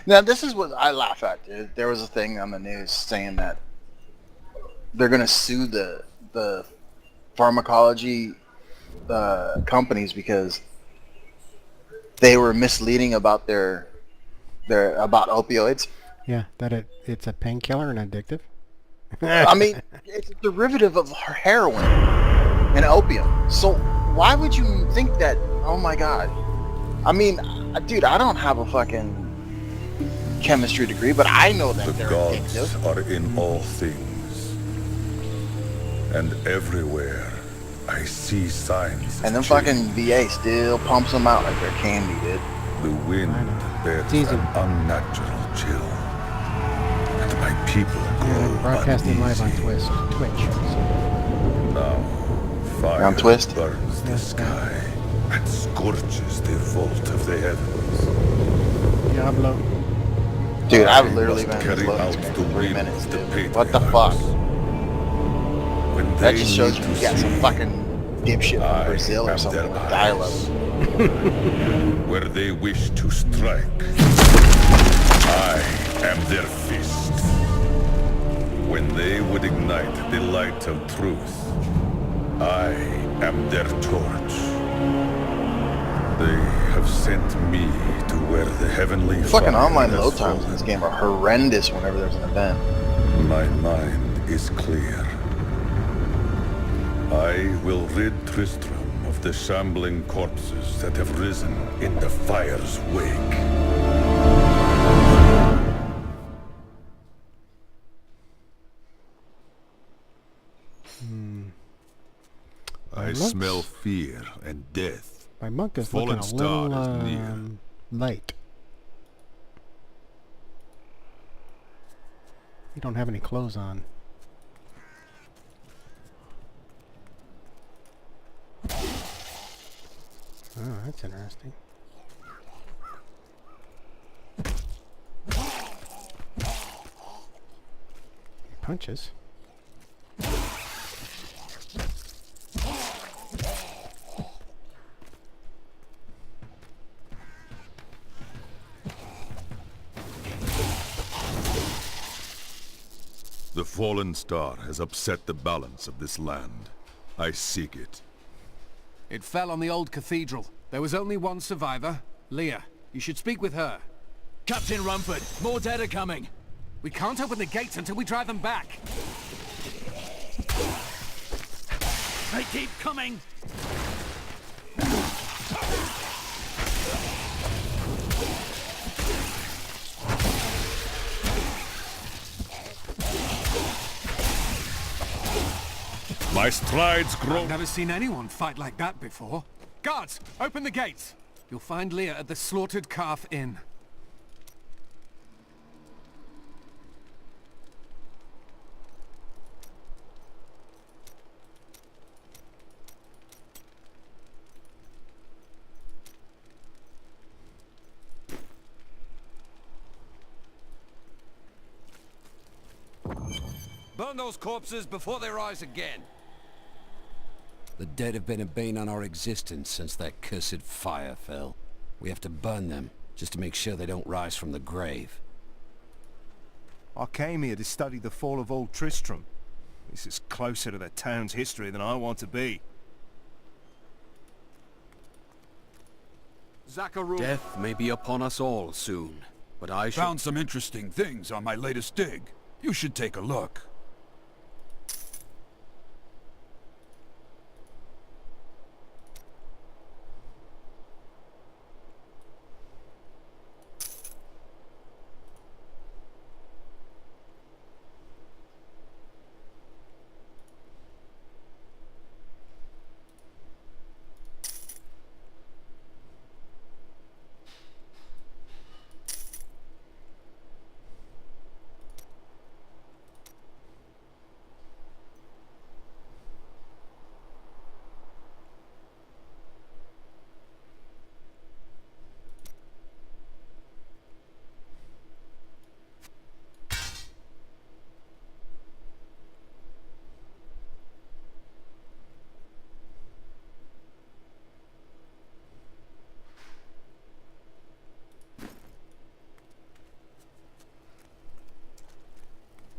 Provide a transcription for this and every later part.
Now, this is what I laugh at, dude. There was a thing on the news saying that they're going to sue the pharmacology companies because they were misleading about their about opioids. Yeah, that it's a painkiller and addictive. I mean, it's a derivative of heroin and opium. So why would you think that? Oh my god! I mean, dude, I don't have a fucking chemistry degree, but I know The that they're addictive. gods are in all things, and everywhere I see signs And of then change. fucking VA still pumps them out like they're candy, dude. The wind I know. bears It's easy. an unnatural chill, and my people Yeah, grow broadcasting live on uneasy. Twitch. So, Now, fire On Twist? burns the Yes, sky and scorches the vault of the heavens. Diablo. Dude, I I've literally must been in this carry loading out screen the for 3 will minutes, of the dude. What the fuck? patriarchs. When That they just shows need you to got some see, fucking dipshit I from Brazil or am something their with eyes. dial-up. Where they wish to strike, I am their fist. When they would ignite the light of truth, I am their torch. They have sent me to where the heavenly Fucking fire online has load times in this game are horrendous whenever there's an event. My mind is clear. I will rid Tristram of the shambling corpses that have risen in the fire's wake. I smell fear and death. My monk is Fallen looking a star little is near. light. You don't have any clothes on. Oh, that's interesting. Punches. The fallen star has upset the balance of this land. I seek it. It fell on the old cathedral. There was only one survivor, Leah. You should speak with her. Captain Rumford, more dead are coming. We can't open the gates until we drive them back. They keep coming. My strides grow. I've never seen anyone fight like that before. Guards, open the gates. You'll find Leah at the Slaughtered Calf Inn. Burn those corpses before they rise again. The dead have been a bane on our existence since that cursed fire fell. We have to burn them, just to make sure they don't rise from the grave. I came here to study the fall of old Tristram. This is closer to the town's history than I want to be. Zakharou Death may be upon us all soon, but I shall... Found some interesting things on my latest dig. You should take a look.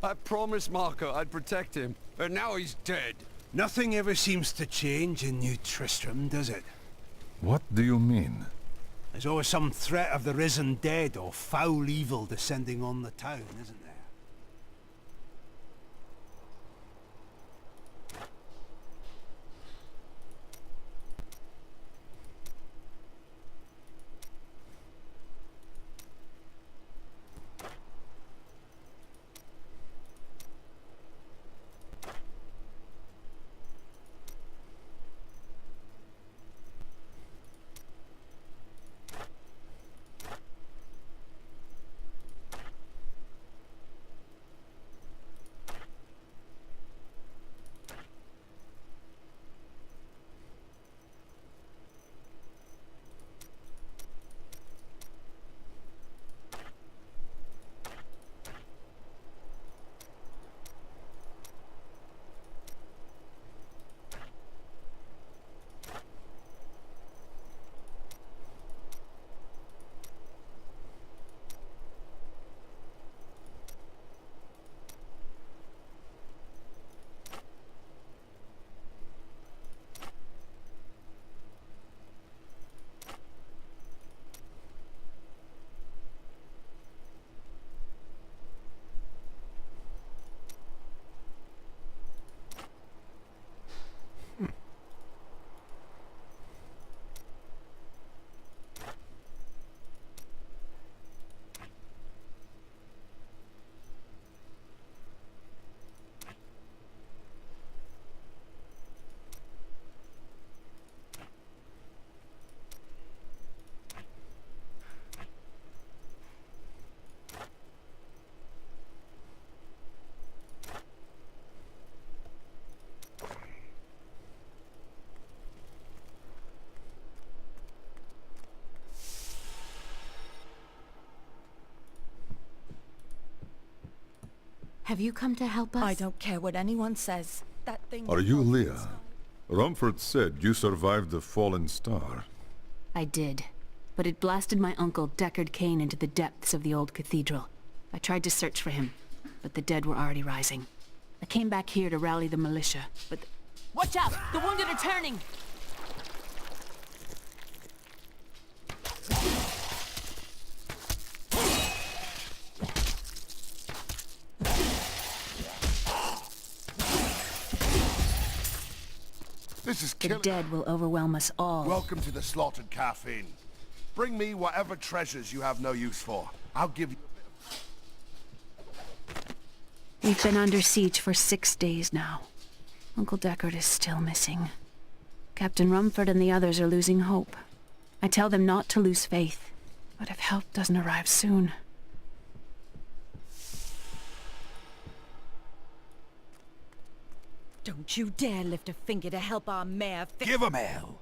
I promised Marco I'd protect him, and now he's dead. Nothing ever seems to change in New Tristram, does it? What do you mean? There's always some threat of the risen dead or foul evil descending on the town, isn't there? Have you come to help us? I don't care what anyone says. That thing... Are you Leah? Rumford said you survived the fallen star. I did. But it blasted my uncle, Deckard Cain, into the depths of the old cathedral. I tried to search for him, but the dead were already rising. I came back here to rally the militia, but... Watch out! The wounded are turning! This is The killing. dead will overwhelm us all. Welcome to the slaughtered calf inn. Bring me whatever treasures you have no use for. I'll give you... We've been under siege for 6 days now. Uncle Deckard is still missing. Captain Rumford and the others are losing hope. I tell them not to lose faith, but if help doesn't arrive soon... Don't you dare lift a finger to help our mayor fix... Give him hell!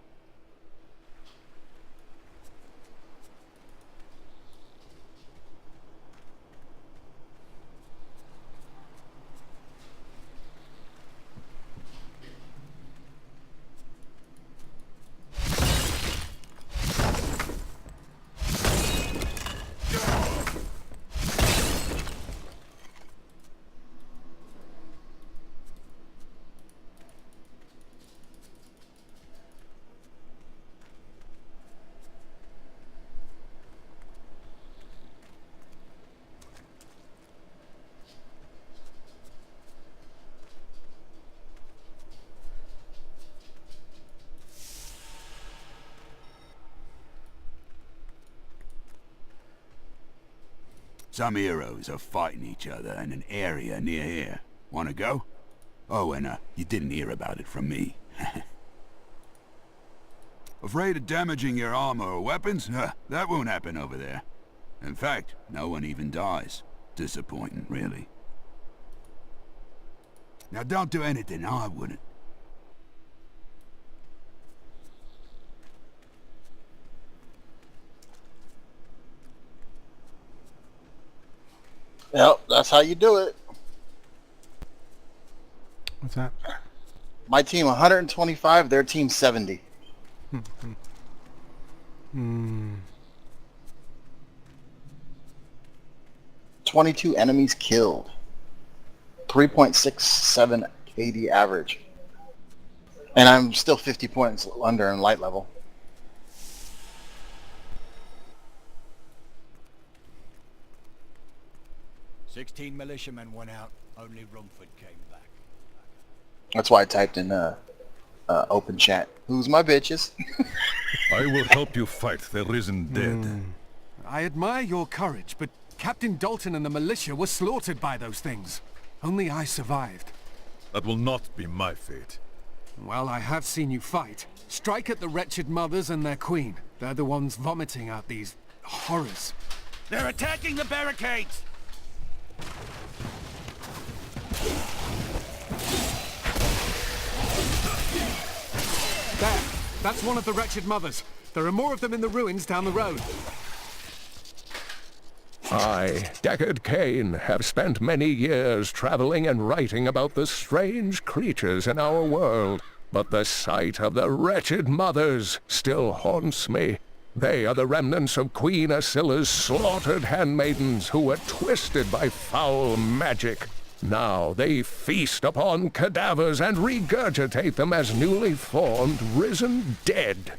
Some heroes are fighting each other in an area near here. Wanna go? Oh, and you didn't hear about it from me. Afraid of damaging your armor or weapons? That won't happen over there. In fact, no one even dies. Disappointing, really. Now don't do anything I wouldn't. Yep, that's how you do it. What's that? My team 125, their team 70. Hmm. 22 enemies killed. 3.67 KD average. And I'm still 50 points under in light level. "16 militiamen went out. Only Rumford came back." That's why I typed in open chat. Who's my bitches? I will help you fight the risen dead. I admire your courage, but Captain Dalton and the militia were slaughtered by those things. Only I survived. That will not be my fate. Well, I have seen you fight. Strike at the wretched mothers and their queen. They're the ones vomiting out these horrors. "They're attacking the barricades!" There! That's one of the wretched mothers. There are more of them in the ruins down the road. I, Deckard Cain, have spent many years traveling and writing about the strange creatures in our world, but the sight of the wretched mothers still haunts me. They are the remnants of Queen Asilla's slaughtered handmaidens who were twisted by foul magic. Now they feast upon cadavers and regurgitate them as newly formed, risen dead.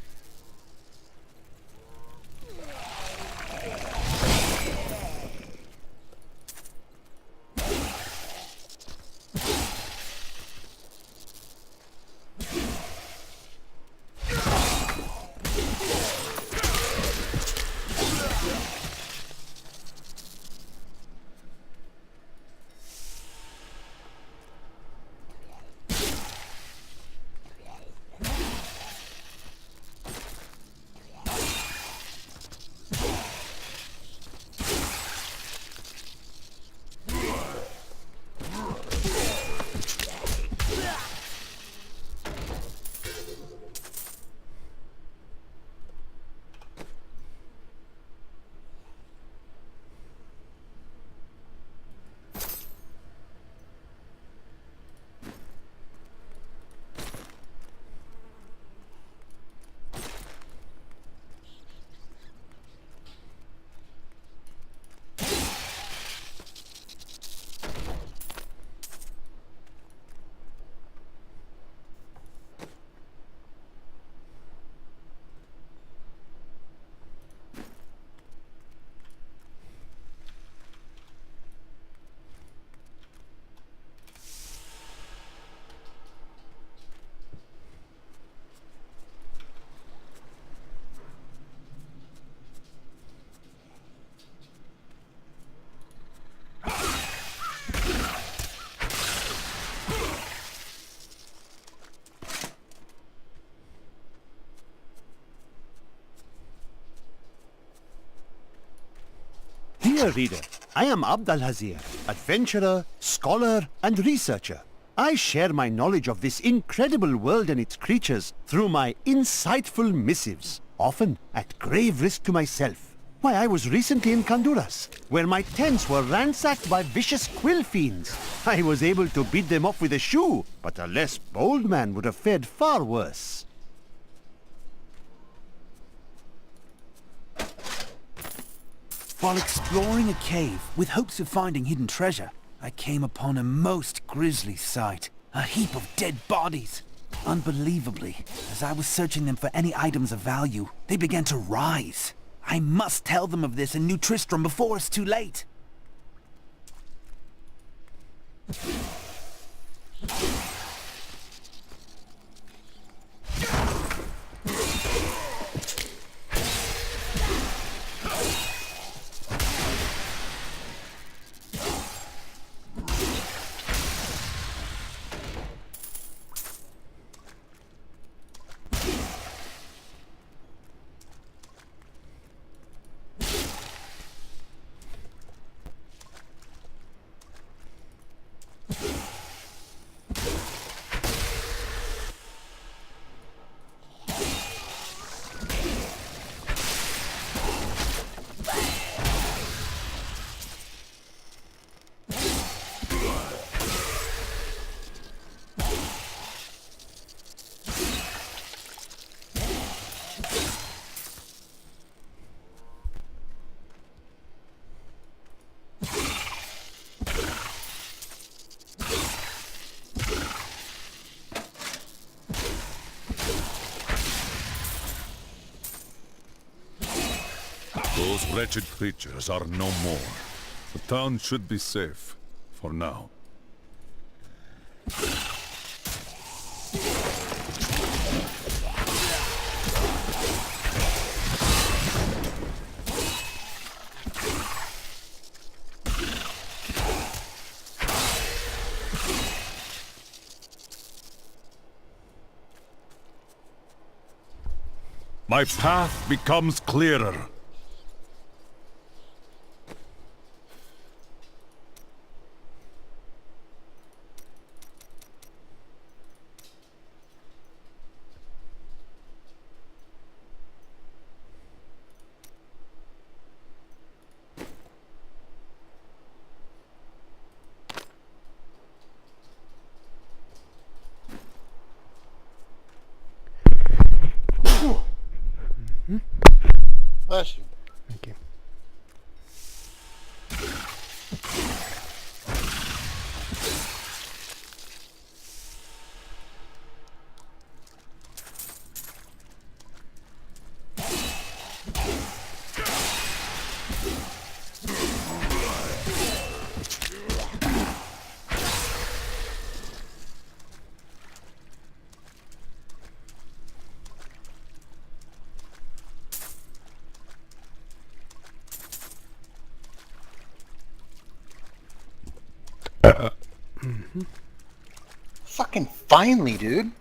Dear reader, I am Abd al-Hazir, adventurer, scholar, and researcher. I share my knowledge of this incredible world and its creatures through my insightful missives, often at grave risk to myself. Why, I was recently in Honduras, where my tents were ransacked by vicious quill fiends. I was able to beat them off with a shoe, but a less bold man would have fared far worse. While exploring a cave with hopes of finding hidden treasure, I came upon a most grisly sight. A heap of dead bodies. Unbelievably, as I was searching them for any items of value, they began to rise. I must tell them of this in New Tristram before it's too late. wretched creatures are no more. The town should be safe, for now. My path becomes clearer. Bless you. Thank you. Fucking finally, dude.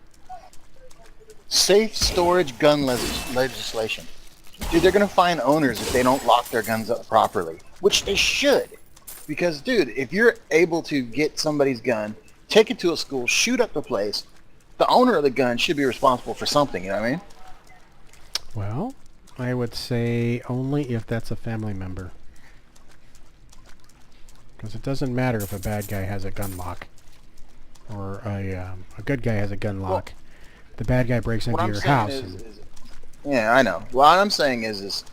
Safe storage gun legislation. Dude, they're gonna find owners if they don't lock their guns up properly. Which they should. Because, dude, if you're able to get somebody's gun, take it to a school, shoot up the place, the owner of the gun should be responsible for something, you know what I mean? Well, I would say only if that's a family member. Because it doesn't matter if a bad guy has a gun lock. Or a good guy has a gun lock. Well, the bad guy breaks into your house. Yeah, I know. What I'm saying is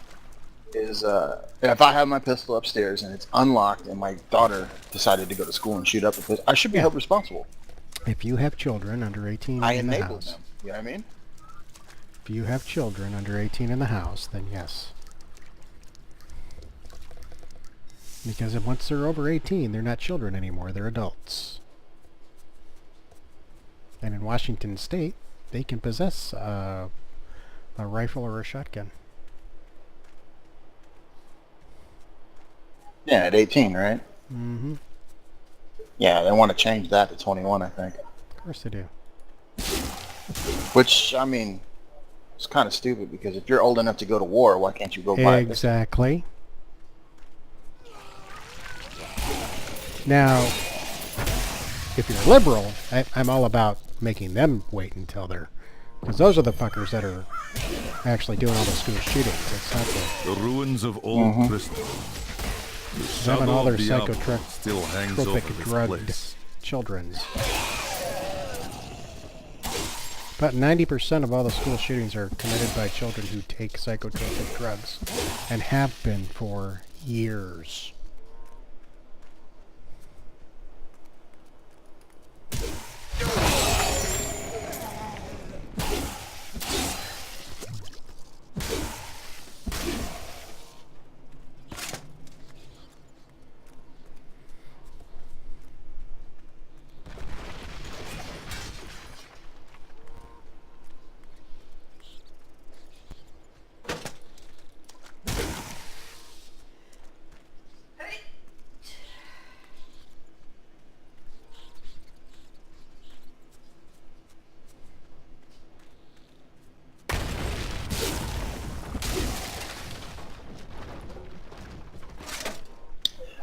if I have my pistol upstairs and it's unlocked and my daughter decided to go to school and shoot up the place, I should be held responsible. If you have children under 18 in the house. Them. You know what I mean? If you have children under 18 in the house, then yes. Because once they're over 18, they're not children anymore, they're adults. And in Washington State, they can possess a rifle or a shotgun. Yeah, at 18, right? Mm-hmm. Yeah, they want to change that to 21, I think. Of course they do. Which, I mean, it's kind of stupid because if you're old enough to go to war, why can't you go buy it? Exactly. Now, if you're liberal, I'm all about making them wait until they're... Because those are the fuckers that are actually doing all the school shootings. It's not the ruins of old Bristol. Them and all their still hangs over this drugged place. Children's. About 90% of all the school shootings are committed by children who take psychotropic drugs and have been for years.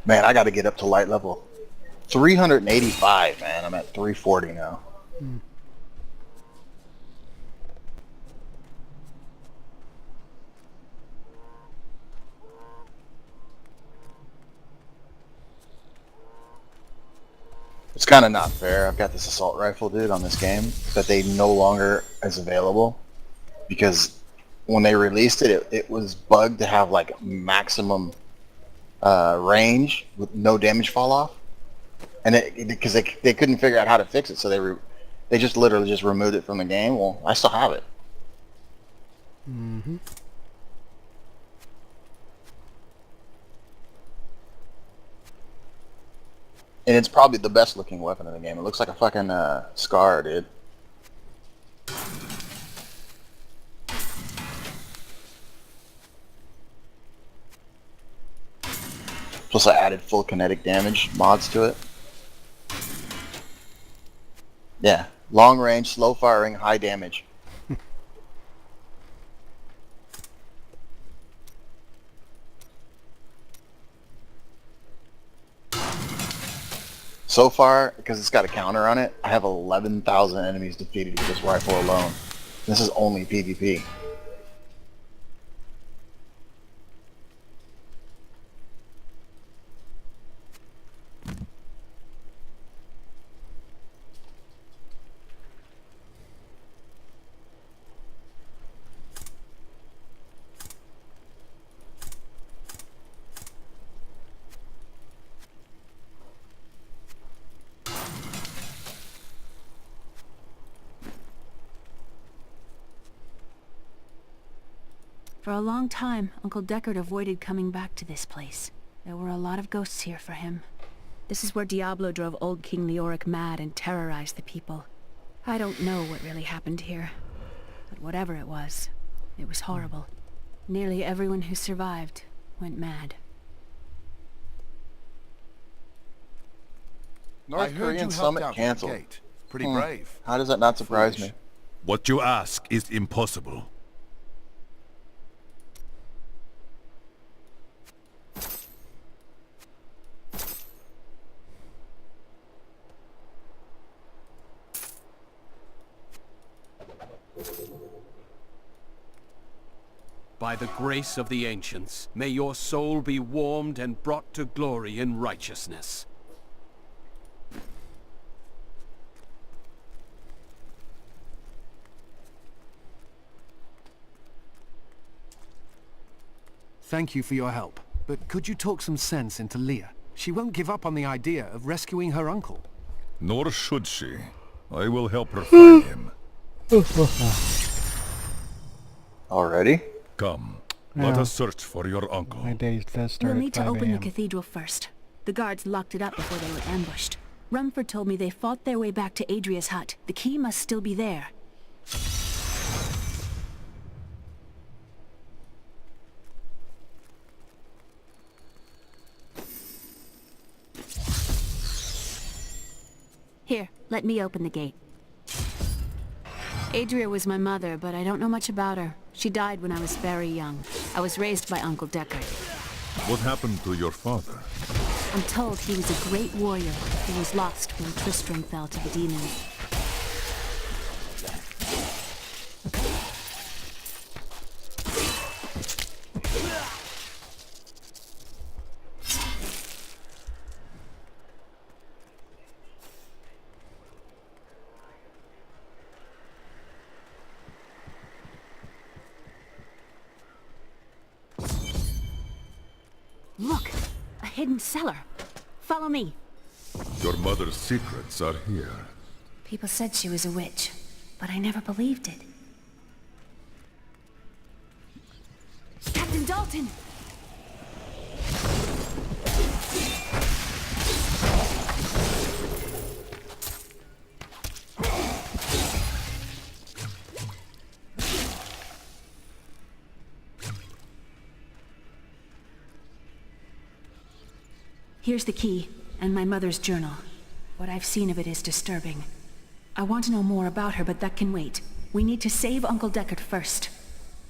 Man, I got to get up to light level 385, man. I'm at 340 now. It's kind of not fair. I've got this assault rifle, dude, on this game that they no longer is available because when they released it, it was bugged to have like maximum range with no damage fall off, and because they couldn't figure out how to fix it, so they just literally just removed it from the game. Well, I still have it. Mm-hmm. And it's probably the best looking weapon in the game. It looks like a fucking scar, dude. Plus I added full kinetic damage mods to it. Yeah. Long range, slow firing, high damage. So far, because it's got a counter on it, I have 11,000 enemies defeated with this rifle alone. This is only PvP. For a long time, Uncle Deckard avoided coming back to this place. There were a lot of ghosts here for him. This is where Diablo drove old King Leoric mad and terrorized the people. I don't know what really happened here, but whatever it was horrible. Nearly everyone who survived went mad. I heard you helped out at the gate. Pretty brave. How does that not surprise me? What you ask is impossible. By the grace of the ancients, may your soul be warmed and brought to glory in righteousness. Thank you for your help, but could you talk some sense into Leah? She won't give up on the idea of rescuing her uncle. Nor should she. I will help her find him. Already? Come, let us search for your uncle. My days does start We'll at need to 5 open the a.m. cathedral first. The guards locked it up before they were ambushed. Rumford told me they fought their way back to Adria's hut. The key must still be there. Here, let me open the gate. Adria was my mother, but I don't know much about her. She died when I was very young. I was raised by Uncle Deckard. What happened to your father? I'm told he was a great warrior who was lost when Tristram fell to the demons. Look! A hidden cellar! Follow me! Your mother's secrets are here. People said she was a witch, but I never believed it. Captain Dalton! Here's the key, and my mother's journal. What I've seen of it is disturbing. I want to know more about her, but that can wait. We need to save Uncle Deckard first.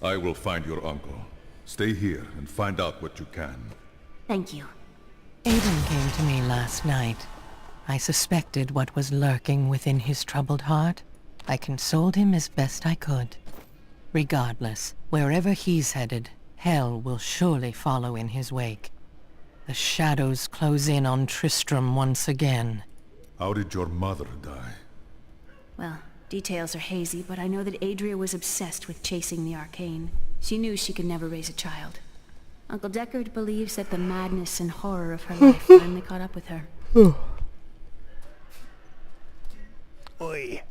I will find your uncle. Stay here and find out what you can. Thank you. Aiden came to me last night. I suspected what was lurking within his troubled heart. I consoled him as best I could. Regardless, wherever he's headed, hell will surely follow in his wake. The shadows close in on Tristram once again. How did your mother die? Well, details are hazy, but I know that Adria was obsessed with chasing the arcane. She knew she could never raise a child. Uncle Deckard believes that the madness and horror of her life finally caught up with her. Oi.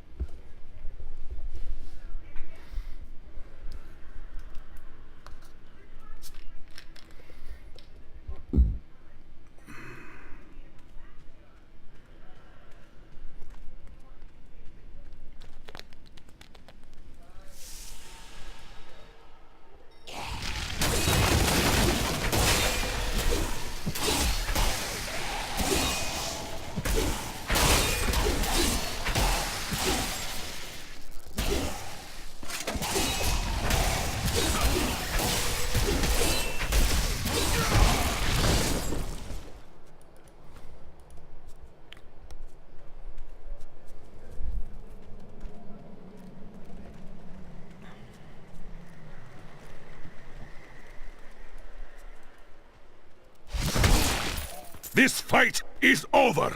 This fight is over!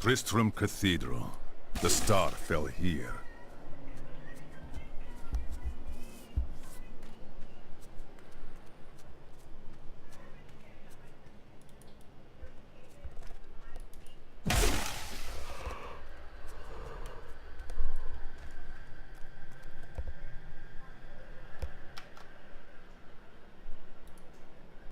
Tristram Cathedral. The star fell here.